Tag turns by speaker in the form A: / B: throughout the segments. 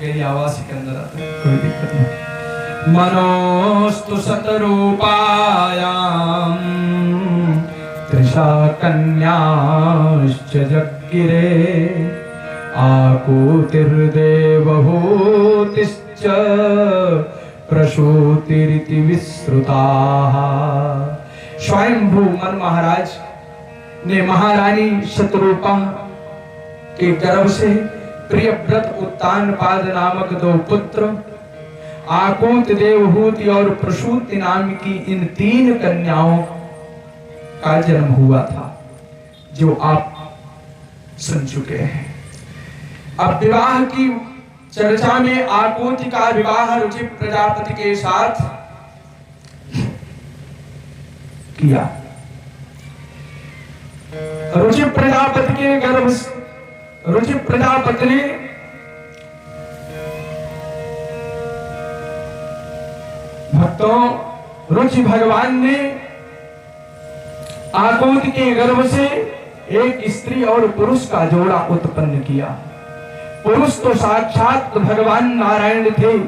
A: गई आवाज के अंदर आता है, कोई दिक्कत नहीं। मनोस्तु शतरूपायां त्रिशा कन्याश्च जग्गिरे आकूतिर्देवहूतिश्च प्रसूतिरिति विश्रुताः। स्वयंभू मन महाराज ने महारानी शतरूपा के गर्भ से प्रियव्रत उत्तानपाद नामक 2 पुत्र, आकूत, देवहूति और प्रसूति नाम की इन 3 कन्याओं का जन्म हुआ था, जो आप सुन चुके हैं। अब विवाह की चर्चा में आकूति का विवाह रुचि प्रजापति के साथ किया। रुचि प्रजापति के गर्भ रुचि प्रजापति ने भक्तों रुचि भगवान ने आकूति के गर्भ से एक स्त्री और पुरुष का जोड़ा उत्पन्न किया। पुरुष तो साक्षात भगवान नारायण थे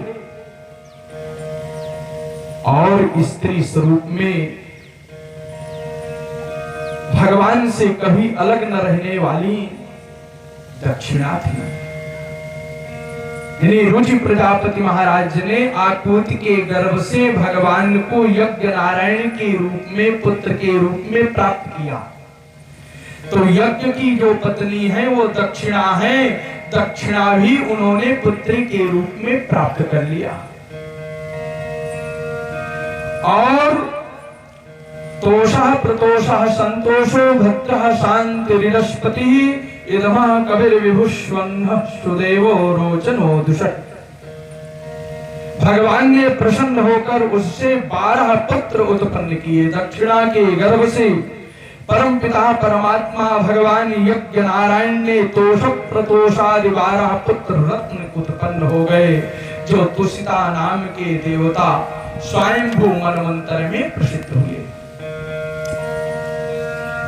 A: और स्त्री स्वरूप में भगवान से कभी अलग न रहने वाली दक्षिणा थी। रुचि प्रजापति महाराज ने आकूति के गर्भ से भगवान को यज्ञ नारायण के रूप में, पुत्र के रूप में प्राप्त किया। तो यज्ञ की जो पत्नी है वो दक्षिणा है, दक्षिणा भी उन्होंने पुत्री के रूप में प्राप्त कर लिया। और तोषः प्रतोषः संतोषो भद्रः शांतिरिरस्पति इदमा कविर विभुष्वन्नः सुदेवो रोचनो दुषट। भगवान ने प्रसन्न होकर उससे 12 पुत्र उत्पन्न किए। दक्षिणा के गर्भ से परमपिता परमात्मा भगवान यज्ञ नारायण ने तोष प्रतोषादि 12 पुत्र रत्न उत्पन्न हो गए, जो तुषिता नाम के देवता स्वयंभू मनवंतर में प्रसिद्ध हुए।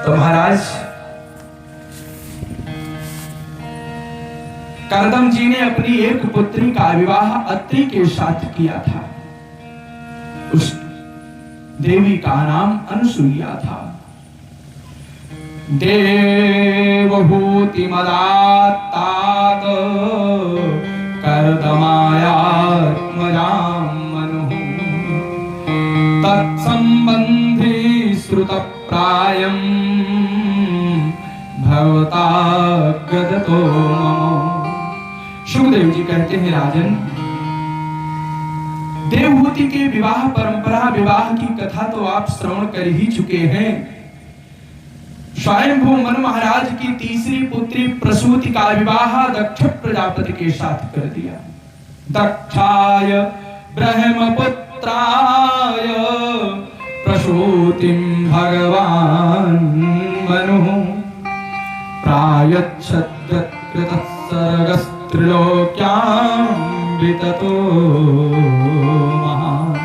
A: तो महाराज कर्दम जी ने अपनी एक पुत्री का विवाह अत्रि के साथ किया था। उस देवी का नाम अनुसुईया था। देवभूति मदात्तात कर्दमायात्मजां मनुः तत्संबंधी श्रुत प्रायं भवता गदतो मम। सुखदेव जी कहते हैं, राजन, देवहूति के विवाह परंपरा, विवाह की कथा तो आप श्रवण कर ही चुके हैं। स्वयंभू मन महाराज की तीसरी पुत्री प्रसूति का विवाह दक्ष प्रजापति के साथ कर दिया। दक्षाय ब्रह्मपुत्राय प्रसूतिं भगवान मनुः प्रायच्छद्यत्कृतः सर्गस्त्रिलोक्यां विततो महान्।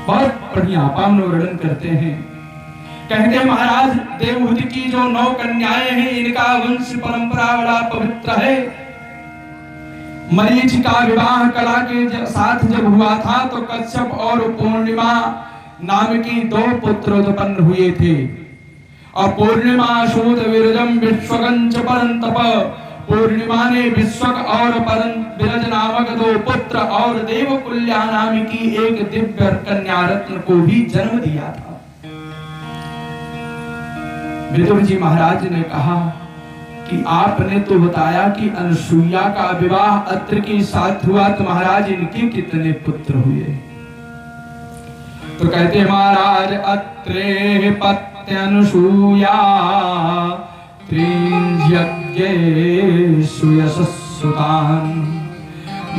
A: बहुत बढ़िया पावनो वर्णन करते हैं। कहते हैं महाराज, देवहूति की जो 9 कन्याएं हैं, इनका वंश परंपरा बड़ा पवित्र है। मरीच का विवाह कला के साथ जब हुआ था तो कश्यप और पूर्णिमा नाम की 2 पुत्र उत्पन्न हुए थे। और पूर्णिमा शूद विरजम विश्वगंच परंतप, पूर्णिमा ने विश्वक और विरज नामक 2 पुत्र और देवकुल्या नाम की एक दिव्य कन्या रत्न को भी जन्म दिया था। विदुर जी महाराज ने कहा कि आपने तो बताया कि अनुसुईया का विवाह अत्रि के साथ हुआ, तो महाराज इनके कितने पुत्र हुए? तो कहते महाराज, अत्रे पत्यनुसूया त्रिंज्यज्ञेषु यशस्सुतान्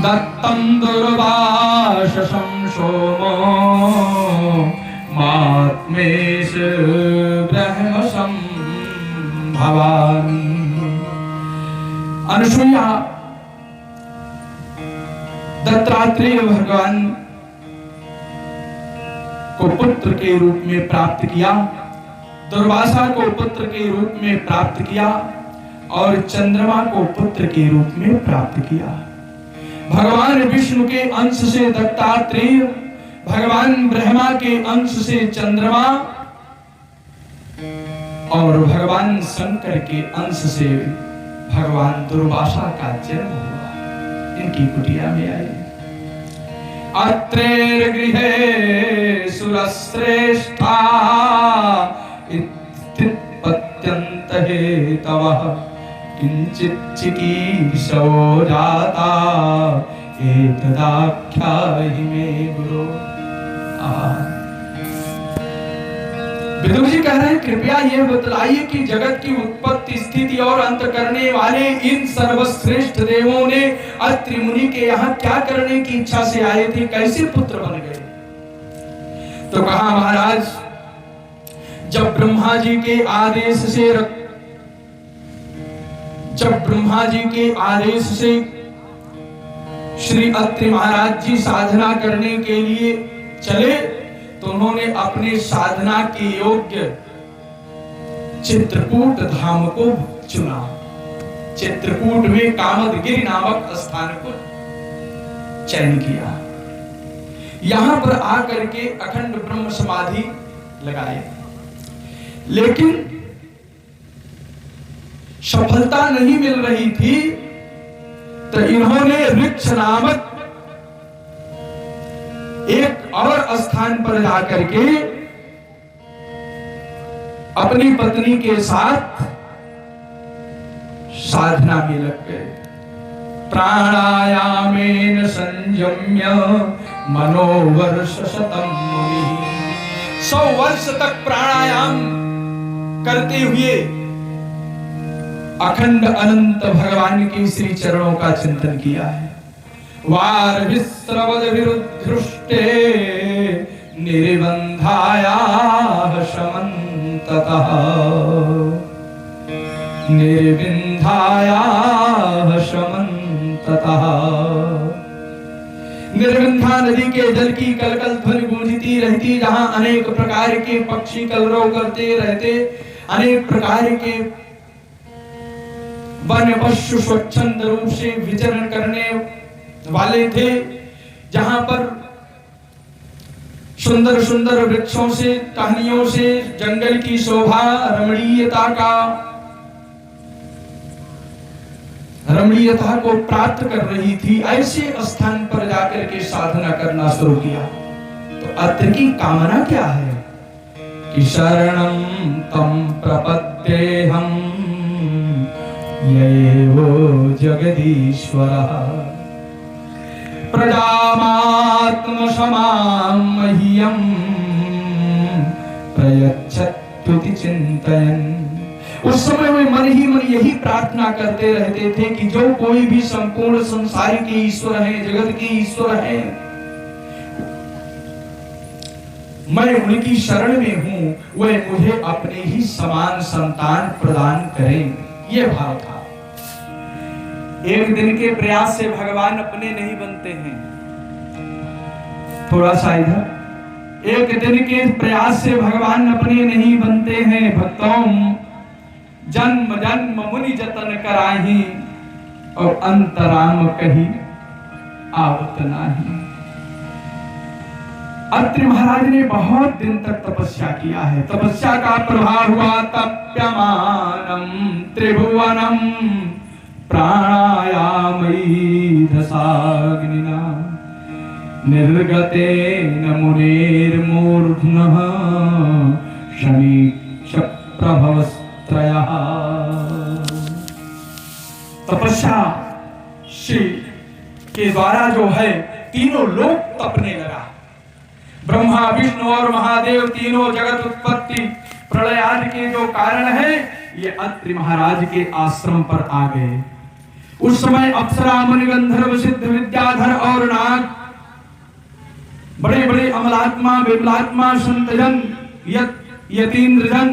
A: दत्तं दुर्वाससं सोमो मात्मेश ब्रह्मसं भवान्। अनुसूया दत्तात्रेय भगवान को पुत्र के रूप में प्राप्त किया, दुर्वासा को पुत्र के रूप में प्राप्त किया और चंद्रमा को पुत्र के रूप में प्राप्त किया। भगवान विष्णु के अंश से दत्तात्रेय, भगवान ब्रह्मा के अंश से चंद्रमा और भगवान शंकर के अंश से भगवान दुर्वासा का जन्म हुआ। इनकी कुटिया में आए। अत्रेर गृहे सुरश्रेष्ठा इत्युत्पत्यन्त हेतवः किंचित् चिकीर्षो जाता एतदाख्याहि मे गुरो। विदुर जी कह रहे हैं, कृपया ये बतलाइए कि जगत की उत्पत्ति, स्थिति और अंत करने वाले इन सर्वश्रेष्ठ देवों ने अत्रि मुनि के यहाँ क्या करने की इच्छा से आए थे, कैसे पुत्र बन गए? तो कहा महाराज, जब ब्रह्मा जी के आदेश से श्री अत्रि महाराज जी साधना करने के लिए चले, तो उन्होंने अपने साधना के योग्य चित्रकूट धाम को चुना। चित्रकूट में कामदगिरि नामक स्थान को चयन किया। यहां पर आकर के अखंड ब्रह्म समाधि लगाए, लेकिन सफलता नहीं मिल रही थी। तो इन्होंने ऋक्ष नामक एक और स्थान पर जाकर के अपनी पत्नी के साथ साधना में लग गए। प्राणायामेन संयम्य मनोवर्ष शतम मुनि। 100 वर्ष तक प्राणायाम करते हुए अखंड अनंत भगवान के श्री चरणों का चिंतन किया है। वार विस्रवद विरुद्धृष्टे निर्बंधाया शमन्ततः निर्विंधाया शमन्ततः। निर्विंधा नदी के जल की कलकल ध्वनि गूंजती रहती, जहां अनेक प्रकार के पक्षी कलरव करते रहते, अनेक प्रकार के वन पशु स्वच्छंद रूप से विचरण करने वाले थे, जहां पर सुंदर सुंदर वृक्षों से, टहनियों से जंगल की शोभा रमणीयता को प्राप्त कर रही थी। ऐसे स्थान पर जाकर के साधना करना शुरू किया। तो अत्र की कामना क्या है कि शरणं तम प्रपद्येहं येवो जगदीश्वरः प्रजामात्म समां मह्यं प्रयच्छत्तुति चिन्तयन्। उस समय वे मन ही मन यही प्रार्थना करते रहते थे कि जो कोई भी संपूर्ण संसार के ईश्वर है, जगत के ईश्वर है, मैं उनकी शरण में हूं, वे मुझे अपने ही समान संतान प्रदान करें। ये भाव था। एक दिन के प्रयास से भगवान अपने नहीं बनते हैं। थोड़ा सा इधर। एक दिन के प्रयास से भगवान अपने नहीं बनते हैं। भक्तों, जन्म जन्म मुनि जतन कराही और अंतराम कही आवत नाही। अत्रि महाराज ने बहुत दिन तक तपस्या किया है। तपस्या का प्रभाव हुआ। तप्यमानम त्रिभुवनम प्राणायामई दशाग्निना निर्गतेन मुनेर्मूर्ध्नः शमीक्ष प्रभवस्त्रयः। तपस्या के द्वारा जो है तीनों लोक तपने लगा। ब्रह्मा, विष्णु और महादेव तीनों जगत उत्पत्ति प्रलय आदि के जो कारण है, ये अत्रि महाराज के आश्रम पर आ गए। उस समय अप्सरा, मुनि, गंधर्व, सिद्ध, विद्याधर और नाग, बड़े बड़े अमलात्मा, विमलात्मा, संतजन, यतीन्द्रजन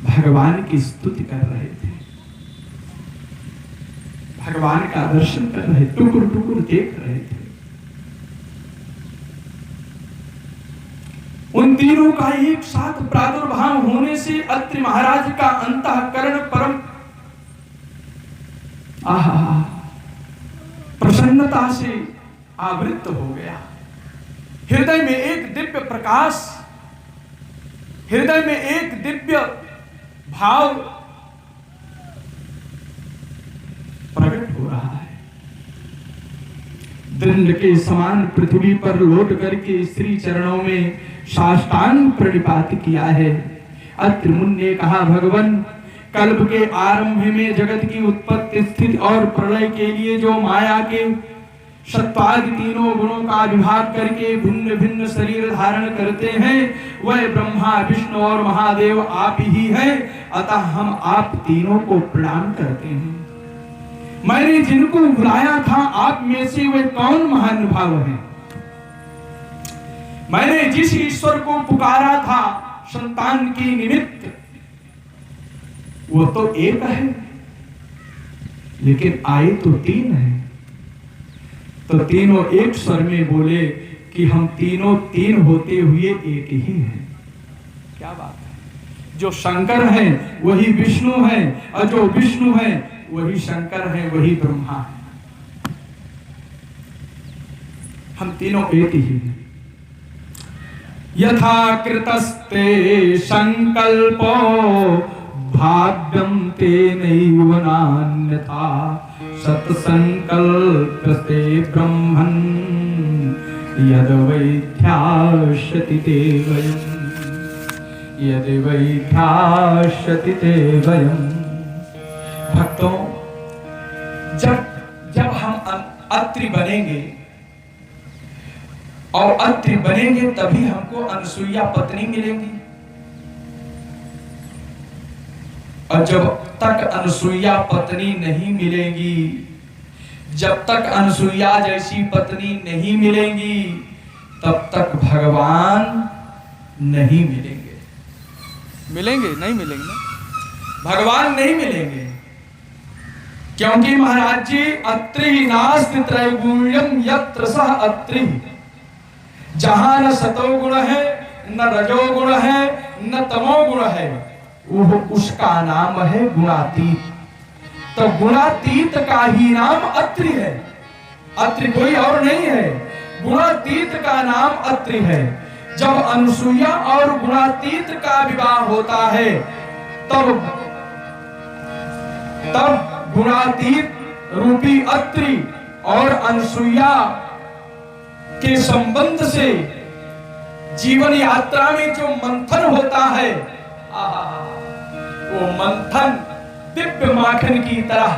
A: भगवान की स्तुति कर रहे थे, भगवान का दर्शन कर रहे, टुकुर टुकुर देख रहे थे। उन तीनों का एक साथ प्रादुर्भाव होने से अत्रि महाराज का अंतःकरण परम प्रसन्नता से आवृत हो गया। हृदय में एक दिव्य प्रकाश, हृदय में एक दिव्य भाव प्रकट हो रहा है। दंड के समान पृथ्वी पर लौट करके श्री चरणों में साष्टांग प्रणिपात किया है। अत्रि मुनि ने कहा, भगवान, कल्प के आरंभ में जगत की उत्पत्ति, स्थिति और प्रलय के लिए जो माया के सत्वादि तीनों गुणों का विभाग करके भिन्न भिन्न शरीर धारण करते हैं, वह ब्रह्मा, विष्णु और महादेव आप ही हैं। अतः हम आप तीनों को प्रणाम करते हैं। मैंने जिनको बुलाया था आप में से वे कौन महानुभाव हैं? मैंने जिस ईश्वर को पुकारा था संतान की निमित्त, वो तो एक है, लेकिन आए तो तीन है। तो तीनों एक स्वर में बोले कि हम तीनों तीन होते हुए एक ही हैं। क्या बात है! जो शंकर है वही विष्णु है, और जो विष्णु है वही शंकर है, वही ब्रह्मा है। हम तीनों एक ही हैं। यथा कृतस्ते संकल्पो भाव्यं तेनैव नान्यथा, सत्संकल्पस्ते ब्रह्मन् यद् वैध्यास्यति ते वयम्, यद् वैध्यास्यति ते वयम्। भक्तों, जब हम अत्रि बनेंगे, और अत्रि बनेंगे तभी हमको अनसुईया पत्नी मिलेंगी। और जब तक अनसुईया पत्नी नहीं मिलेंगी, जब तक अनसुईया जैसी पत्नी नहीं मिलेंगी, तब तक भगवान नहीं मिलेंगे। मिलेंगे? नहीं मिलेंगे ना, भगवान नहीं मिलेंगे। क्योंकि महाराज जी, अत्रि नास्ति त्रैगुण्यम यत्र सह अत्रि, जहां न सतोगुण है, न रजोगुण है, न तमोगुण है, वो उसका नाम है गुणातीत। तो गुणातीत का ही नाम अत्रि है। अत्रि कोई और नहीं है, गुणातीत का नाम अत्रि है। जब अनसुईया और गुणातीत का विवाह होता है, तब गुणातीत रूपी अत्रि और अनसुईया के संबंध से जीवन यात्रा में जो मंथन होता है, वो मंथन दिव्य माखन की तरह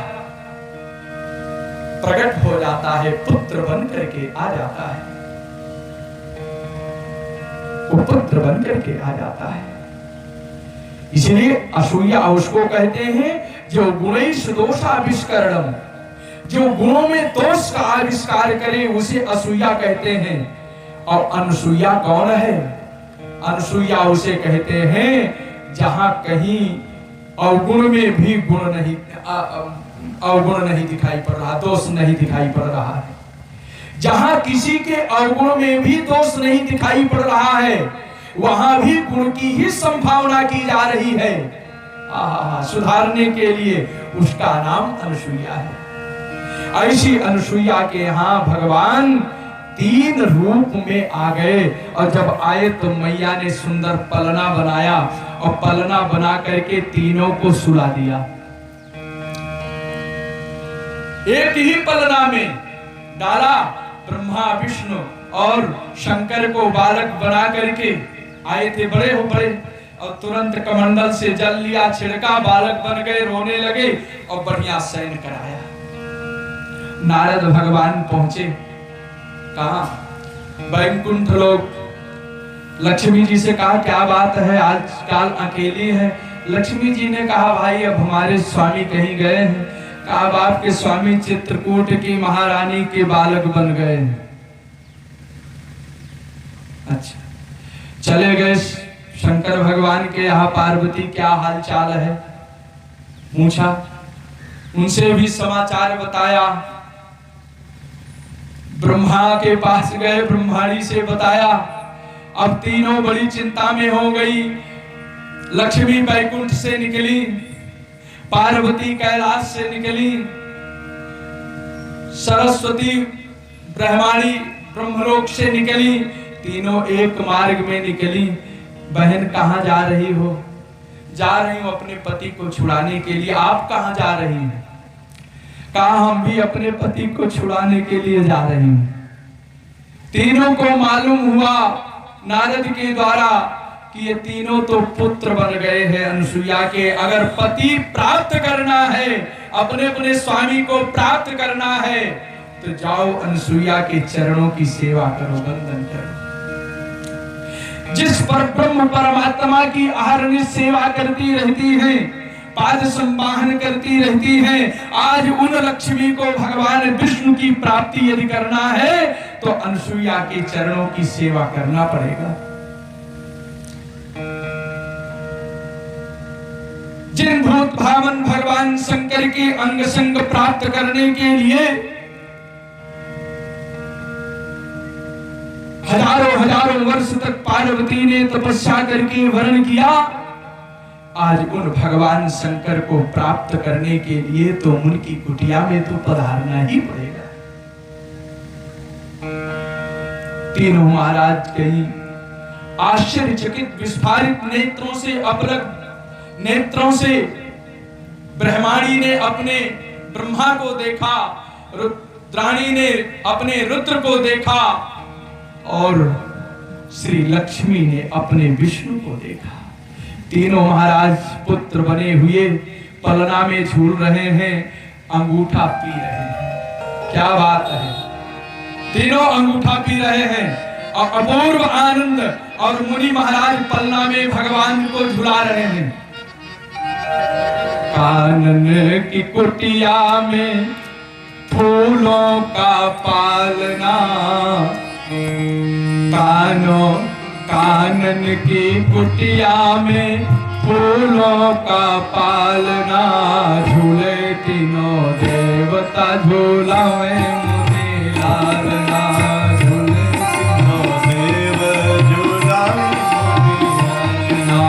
A: प्रकट हो जाता है, पुत्र बन करके आ जाता है, वो पुत्र बन करके आ जाता है। इसलिए असूया उसको कहते हैं जो गुणैश दोषाविष्करणम, जो गुणों में दोष का आविष्कार करे उसे असूया कहते हैं। और अनसुईया कौन है? अनसुईया उसे कहते हैं जहां कहीं अवगुण में भी गुण नहीं, अवगुण नहीं दिखाई पड़ रहा, दोष नहीं दिखाई पड़ रहा है। जहां किसी के अवगुण में भी दोष नहीं दिखाई पड़ रहा है, वहां भी गुण की ही संभावना की जा रही है सुधारने के लिए। उसका नाम अनसुईया है। ऐसी अनसुईया के यहाँ भगवान तीन रूप में आ गए, और जब आए तो मैया ने सुंदर पलना बनाया, और पलना बना करके तीनों को सुला दिया। एक ही पलना में डाला, ब्रह्मा, विष्णु और शंकर को बालक बना करके आए थे, बड़े हो बड़े, और तुरंत कमंडल से जल लिया, छिड़का, बालक बन गए, रोने लगे, और बढ़िया शयन कराया। नारद भगवान पहुंचे, कहा वैकुंठ लोग, लक्ष्मी जी से कहा क्या बात है, आजकल अकेली है। लक्ष्मी जी ने कहा भाई अब हमारे स्वामी कहीं गए हैं। कहा अब आपके स्वामी चित्रकूट की महारानी के बालक बन गए हैं। अच्छा, चले गए शंकर भगवान के यहाँ, पार्वती क्या हाल चाल है पूछा, उनसे भी समाचार बताया। ब्रह्मा के पास गए, ब्रह्माणी से बताया, अब तीनों बड़ी चिंता में हो गई। लक्ष्मी बैकुंठ से निकली, पार्वती कैलाश से निकली, सरस्वती ब्रह्माणी ब्रह्मलोक से निकली, तीनों एक मार्ग में निकली। बहन कहाँ जा रही हो? जा रही हूं अपने पति को छुड़ाने के लिए। आप कहाँ जा रही हैं? कहा हम भी अपने पति को छुड़ाने के लिए जा रही हूं। तीनों को मालूम हुआ नारद के द्वारा कि ये तीनों तो पुत्र बन गए हैं अनसुईया के। अगर पति प्राप्त करना है, अपने अपने स्वामी को प्राप्त करना है, तो जाओ अनसुईया के चरणों की सेवा करो, वंदन करो। जिस पर ब्रह्म परमात्मा की अहरनिश सेवा करती रहती हैं, पाद संवाहन करती रहती हैं, आज उन लक्ष्मी को भगवान विष्णु की प्राप्ति यदि करना है तो अनसुईया के चरणों की सेवा करना पड़ेगा। जिन भूत भावन भगवान शंकर के अंग संग प्राप्त करने के लिए हजारों वर्ष तक पार्वती ने तपस्या करके वर्ण किया, आज उन भगवान शंकर को प्राप्त करने के लिए तो उनकी कुटिया में तो पधारना ही पड़ेगा। तीनों महाराज कहीं आश्चर्यचकित विस्फारित नेत्रों से, अपलक नेत्रों से ब्रह्माणी ने अपने ब्रह्मा को देखा, रुद्राणी ने अपने रुद्र को देखा और श्री लक्ष्मी ने अपने विष्णु को देखा। तीनों महाराज पुत्र बने हुए पलना में झूल रहे हैं, अंगूठा पी रहे हैं। क्या बात है, तीनों अंगूठा पी रहे हैं और अपूर्व आनंद। और मुनि महाराज पलना में भगवान को झुला रहे हैं। कानन की कुटिया में फूलों का पालना, कानन की कुटिया में फूलों का पालना, झूले तीनों देवता झूलावे मुनि लालना, झूले तीनों देव झूलावे मुनि लालना।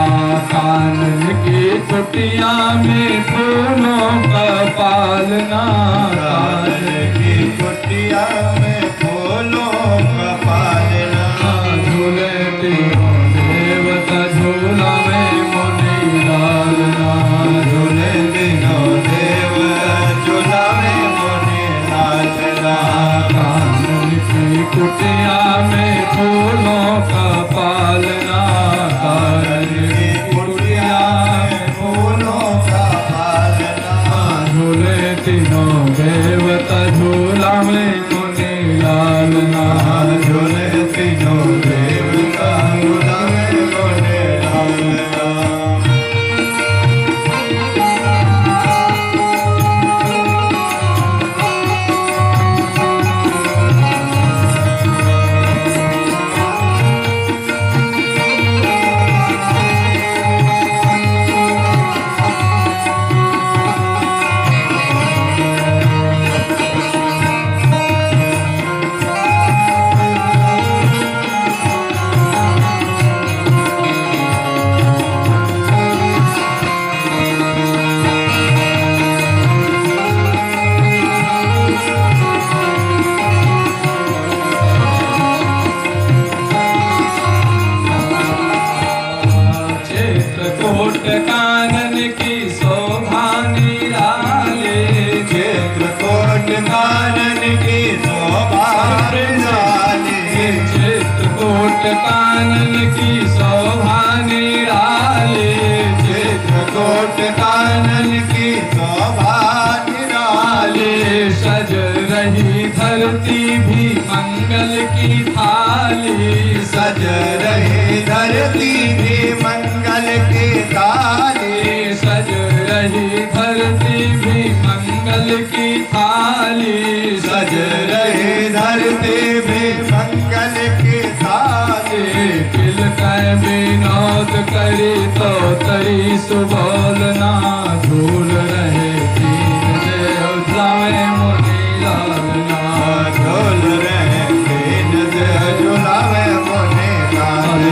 A: कानन की कुटिया में फूलों का पालना, कानन की कुटिया में फूलों का पालना, झूले तीनों देवता झूलावे मुनि लालना, झूले तीनों देव झूलावे मुनि लालना। कानन की कुटिया में फूलों का पालना, कानन की कुटिया में फूलों का पालना, झूले तीनों देवता झूलावे मुनि लालना, झूले तीनों देवता झूलावे मुनि लालना। कानन की शोभा निराले, चित्रकूट कानन की शोभा निराले, चित्रकूट कानन की शोभा निराले, चित्रकूट कानन की शोभा निराले। सज रही धरती भी मंगल की थाली, सज रही धरती भी मंगल की थाली, सज रही धरती भी मंगल की थाली, सज रही धरती भी मंगल की थाली। किलकर विनोद करी तो तरी सुबोलना, झूल रहे तीन देव झूलावे मुनि लालना, झूल रहे तीन देव झूलावे मुनि लालना,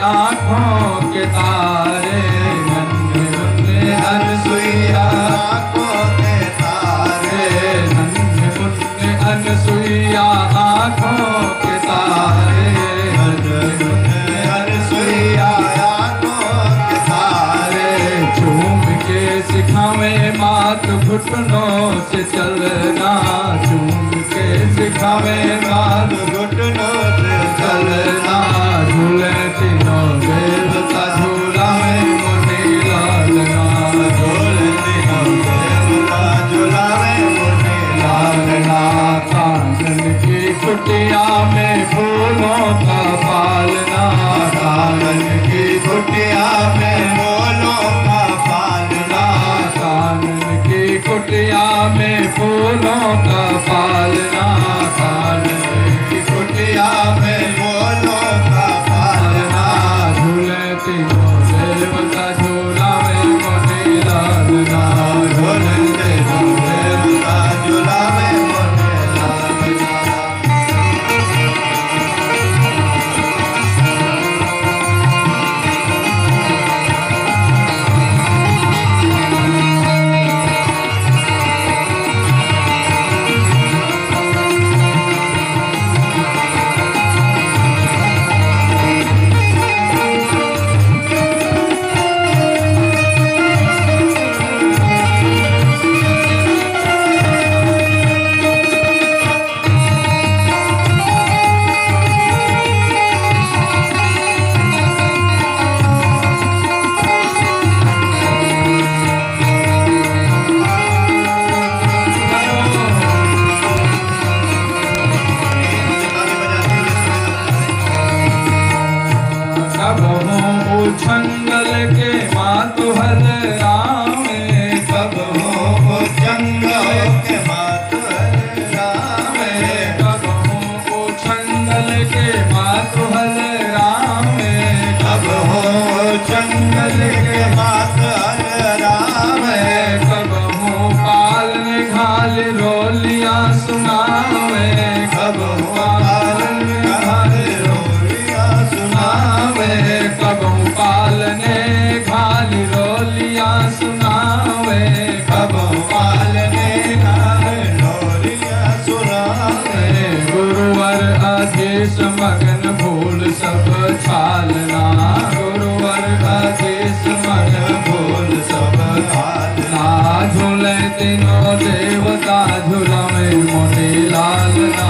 A: आँखों के तारे, नन्हे मुन्ने अनसुईया आँखों के तारे, नन्हे मुन्ने अनसुईया आँखों के तारे, नन्हे मुन्ने अनसुईया आँखों के तारे। झूम के सिखावे मात घुटनों से चलना, झूम के सिखावे मात घुटनों से चलना। झूले तीनों देवता झूला में मुनि लालना, झूले तीनों देवता झूला में मुनि लालना। कानन की कुटिया में फूलों का पालना, कानन की कुटिया में फूलों का पालना, कानन की कुटिया में फूलों का पालना, कानन की कुटिया में फूलों का पालना। झूले तीनों देवता झूला में मुनि लालना, झूले तीनों देवता झूला में मुनि लालना। छंगल के मातु हल रामे, कब हो जंगल के मातु हल रामे, कब हो छंगल के मातु हल रामे, कब हो जंगल के मातु हल रामे, कब हो पाल घाल रोलिया सुनावे, कब हो पाल घाल रोलिया सुनावे, कब पालने घाल रोलिया सुनावे, कब पालने घाल रोलिया सुनावे। गुरुवर आदेश मगन भूल सब छालना, गुरुवर आदेश मगन भूल सब छालना। झूले तीनों देवता झूला में मुनि लालना,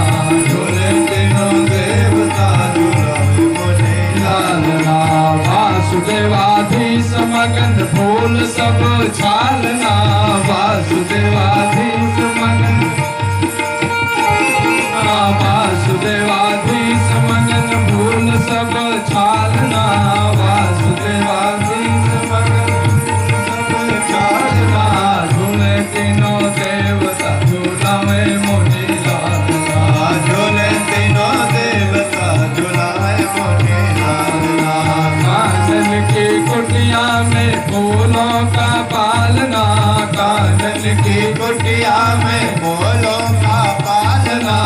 A: झूले तीनों देवता झूला में मुनि लालना। वासुदेवाधीश मगन भूल सब छालना, वासुदेवाधीश मगन, वासुदेवाधीश मगन भूल सब छालना, वासुदेवाधीश मगन सब छालना। झूले तीनों देवता झूला में मुनि लालना, झूले तीनों देवता झूला में मुनि लालना। कानन की कुटिया में फूलों का पालना, कानन की कुटिया में फूलों का पालना,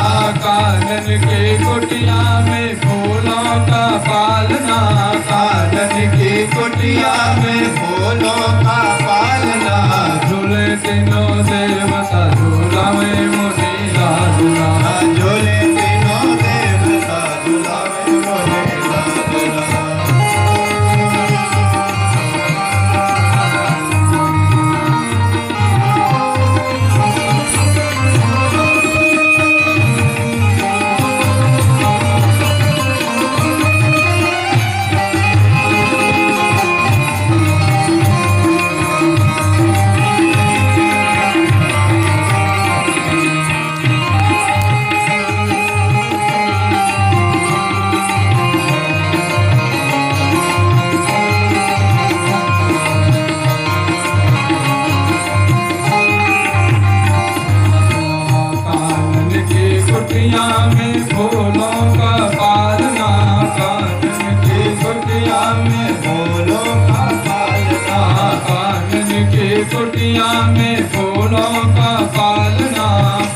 A: कानन की कुटिया में फूलों का पालना, कानन की कुटिया में फूलों का पालना। झूले तीनों देवता झूला में मुनि लालना, झूले तीनों देवता झूला में मुनि लालना। कुटिया में फूलों का पालना,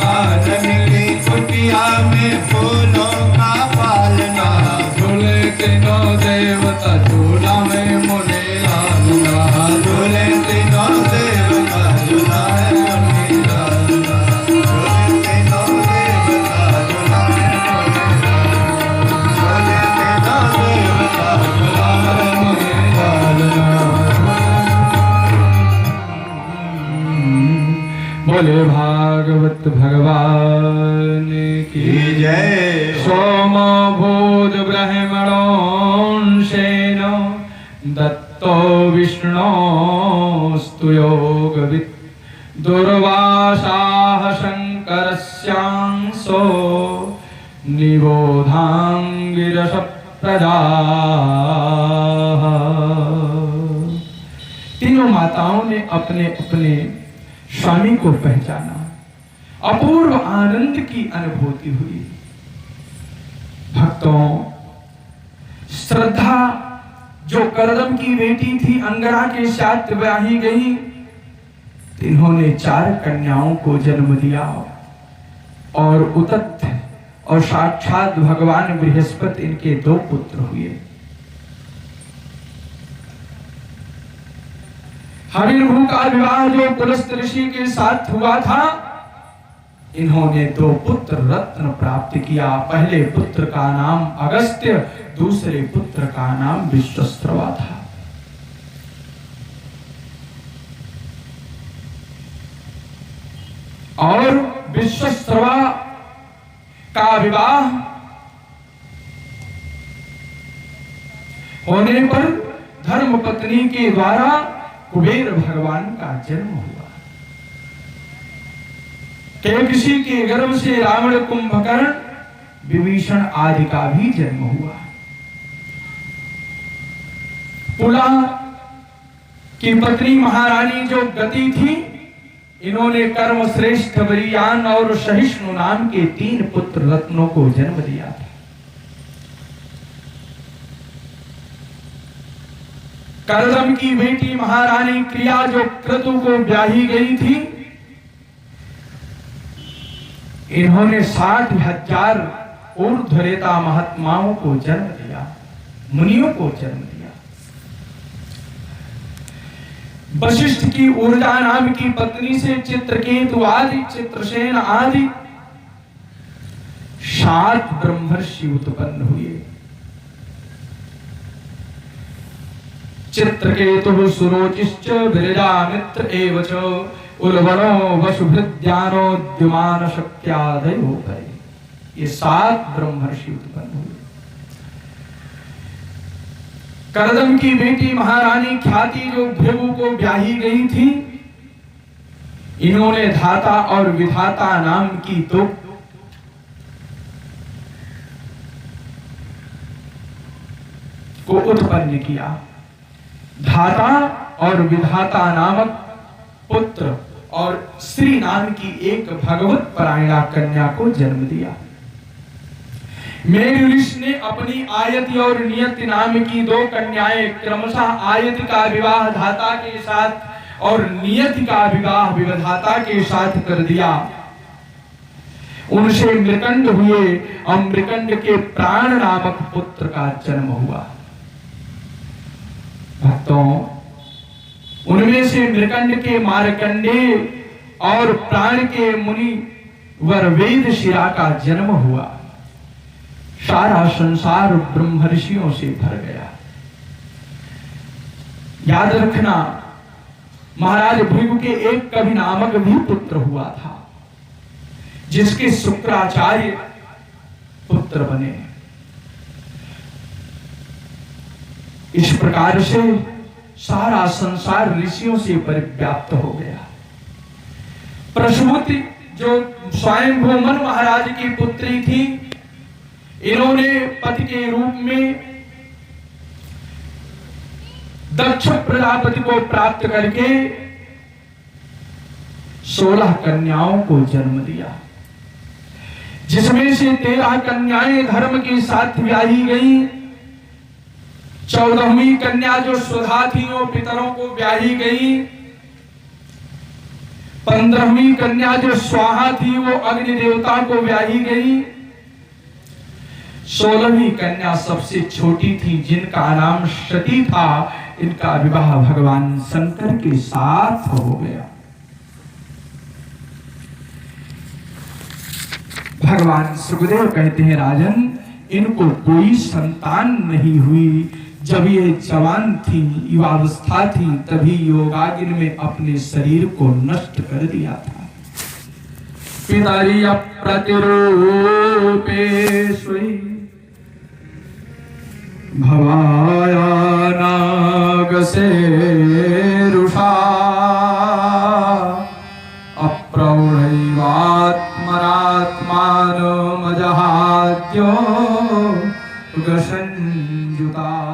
A: कानन की कुटिया में फूलों का पालना। झूले तीनों देवता झूला में मुनि लाल,
B: झूले तीनों देवता झूला है मुनि लाल, झूले तीनों देवता झूला है मुनि लाल, झूले तीनों देवता झूला है मुनि लाल।
A: बोले भागवत भगवान की
B: जय।
A: सोम भूत ब्रह्मणोंशेन दत्तो विष्णोस्तु योगवित् दुर्वासाः शङ्करस्यांसो निबोधाङ्गिरस प्रजाः। तीनों माताओं ने अपने अपने स्वामी को पहचाना, अपूर्व आनंद की अनुभूति हुई। भक्तों, श्रद्धा जो करदम की बेटी थी, अंगरा के साथ ब्याही गई, इन्होंने 4 कन्याओं को जन्म दिया और उतत और साक्षात भगवान बृहस्पति इनके 2 पुत्र हुए। हरिभू का विवाह जो पुलस्त ऋषि के साथ हुआ था, इन्होंने 2 पुत्र रत्न प्राप्त किया। पहले पुत्र का नाम अगस्त्य, दूसरे पुत्र का नाम विश्वस्त्रवा था। और विश्वस्त्रवा का विवाह होने पर धर्मपत्नी के द्वारा कुबेर भगवान का जन्म हुआ। केकसी के गर्भ से रावण, कुंभकर्ण, विभीषण आदि का भी जन्म हुआ। पुला की पत्नी महारानी जो गति थी, इन्होंने कर्म श्रेष्ठ, बलियान और सहिष्णु नाम के 3 पुत्र रत्नों को जन्म दिया था। करदम की बेटी महारानी क्रिया जो क्रतु को ब्याही गई थी, इन्होंने 60,000 ऊर्ध्वरेता महात्माओं को जन्म दिया, मुनियों को जन्म दिया। वशिष्ठ की ऊर्जा नाम की पत्नी से चित्रकेतु आदि, चित्रसेन आदि 7 ब्रह्मर्षि उत्पन्न हुए। चित्रकेतु सुरोचिश्च विरजामित्र एवच उर्वरो वसुभृद्यानो द्युमान शक्त्यादयो करे। ये 7 ब्रह्मर्षि उत्पन्न हुए। करदम की बेटी महारानी ख्याति जो भृगु को ब्याही गई थी, इन्होंने धाता और विधाता नाम की 2 को उत्पन्न किया। धाता और विधाता नामक पुत्र और श्री नाम की एक भगवत परायणा कन्या को जन्म दिया। मेरु ऋषि ने अपनी आयति और नियति नाम की 2 कन्याएं क्रमशः आयति का विवाह धाता के साथ और नियति का विवाह विधाता के साथ कर दिया। उनसे मृकंड हुए और मृकंड के प्राण नामक पुत्र का जन्म हुआ। भक्तों, उनमें से मृकंड के मार्कंडे और प्राण के मुनि वर वेद शिरा का जन्म हुआ। सारा संसार ब्रह्मर्षियों से भर गया। याद रखना, महाराज भृगु के एक कवि नामक भी पुत्र हुआ था, जिसके शुक्राचार्य पुत्र बने। इस प्रकार से सारा संसार ऋषियों से परिव्याप्त हो गया। प्रसूति जो स्वयंभू मनु महाराज की पुत्री थी, इन्होंने पति के रूप में दक्ष प्रजापति को प्राप्त करके 16 कन्याओं को जन्म दिया, जिसमें से 13 कन्याएं धर्म के साथ ब्याही गई। 14वीं कन्या जो सुधा थी वो पितरों को ब्याही गई। 15वीं कन्या जो स्वाहा थी वो अग्नि देवता को ब्याही गई। 16वीं कन्या सबसे छोटी थी, जिनका नाम सती था। इनका विवाह भगवान शंकर के साथ हो गया। भगवान सुखदेव कहते हैं, राजन, इनको कोई संतान नहीं हुई। जब ये जवान थी, युवावस्था थी, तभी योगाग्नि में अपने शरीर को नष्ट कर दिया था। पितरि अप्रतिरूपेष्वि भवाया नागसेरुषा अप्रौढैवात्मनात्मानमजहाद्यो गसंयुता।